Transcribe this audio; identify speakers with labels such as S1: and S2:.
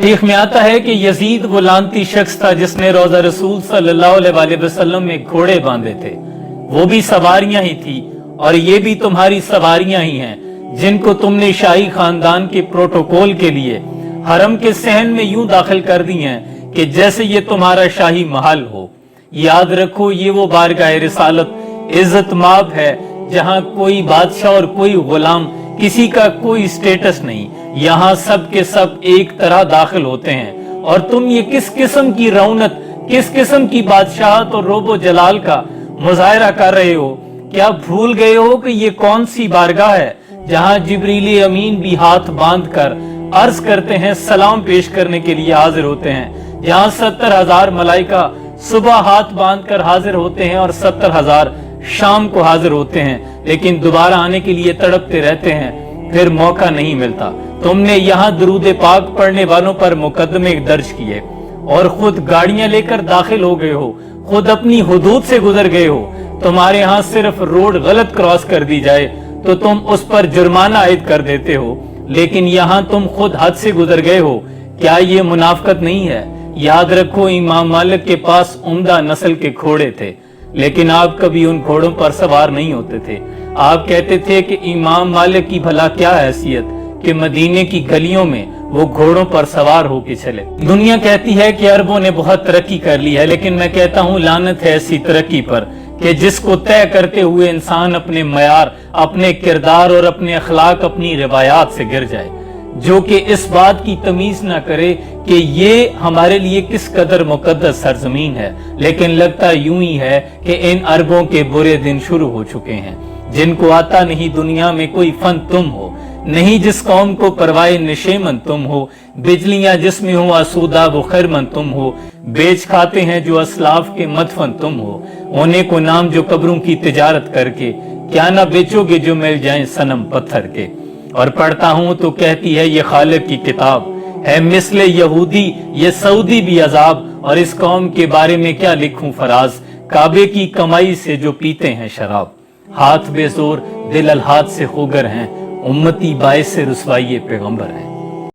S1: तारीख में आता है कि यजीद वो लानती शख्स था जिसने रोजा रसूल सल्लल्लाहु अलैहि वसल्लम में घोड़े बांधे थे। वो भी सवारियां ही थी और ये भी तुम्हारी सवारियां ही हैं जिनको तुमने शाही खानदान के प्रोटोकॉल के लिए हरम के सहन में यूं दाखिल कर दी हैं कि जैसे ये तुम्हारा शाही महल हो। याद रखो, ये वो बारगाह रिसालत इज्जत माब है जहां कोई बादशाह और कोई गुलाम, किसी का कोई स्टेटस नहीं। यहाँ सब के सब एक तरह दाखिल होते हैं। और तुम ये किस किस्म की रौनक, किस किस्म की बादशाहत और रोबो जलाल का मुजाहरा कर रहे हो? क्या भूल गए हो कि ये कौन सी बारगाह है जहाँ जिब्रील अमीन भी हाथ बांध कर अर्ज करते हैं, सलाम पेश करने के लिए हाजिर होते हैं, जहाँ 70,000 मलाइका सुबह हाथ बांध कर हाजिर होते हैं और 70,000 शाम को हाजिर होते हैं, लेकिन दोबारा आने के लिए तड़पते रहते हैं, फिर मौका नहीं मिलता। तुमने यहाँ दरूद पाक पढ़ने वालों पर मुकदमे दर्ज किए और खुद गाड़ियां लेकर दाखिल हो गए हो, खुद अपनी हुदूद से गुजर गए हो। तुम्हारे यहाँ सिर्फ रोड गलत क्रॉस कर दी जाए तो तुम उस पर जुर्माना आयद कर देते हो, लेकिन यहाँ तुम खुद हद से गुजर गए हो। क्या ये मुनाफकत नहीं है? याद रखो, इमाम मालिक के पास उम्दा नस्ल के घोड़े थे, लेकिन आप कभी उन घोड़ों पर सवार नहीं होते थे। आप कहते थे कि इमाम मालिक की भला क्या हैसियत कि मदीने की गलियों में वो घोड़ों पर सवार होके चले। दुनिया कहती है कि अरबों ने बहुत तरक्की कर ली है, लेकिन मैं कहता हूँ लानत है ऐसी तरक्की पर कि जिसको तय करते हुए इंसान अपने मयार, अपने किरदार और अपने अखलाक, अपनी रिवायात से गिर जाए, जो कि इस बात की तमीज ना करे कि ये हमारे लिए किस कदर मुकद्दस सरजमीन है। लेकिन लगता यूं ही है कि इन अरबों के बुरे दिन शुरू हो चुके हैं। जिनको आता नहीं दुनिया में कोई फन तुम हो, नहीं जिस कौम को परवाए निशेमन तुम हो, बिजलियां जिसमें हो आसूदा वो खैरमन तुम हो, बेच खाते हैं जो असलाफ के मदफन तुम हो, होने को नाम जो कब्रों की तिजारत करके, क्या ना बेचोगे जो मिल जाएं सनम पत्थर के। और पढ़ता हूं तो कहती है ये खालिक की किताब है, मिसले यहूदी ये सऊदी भी अजाब, और इस कौम के बारे में क्या लिखूं फराज, काबे की कमाई से जो पीते हैं शराब। हाथ बेजोर दिल अलहाद से खुगर हैं, उम्मती बाइस से रुसवाई पैगंबर हैं।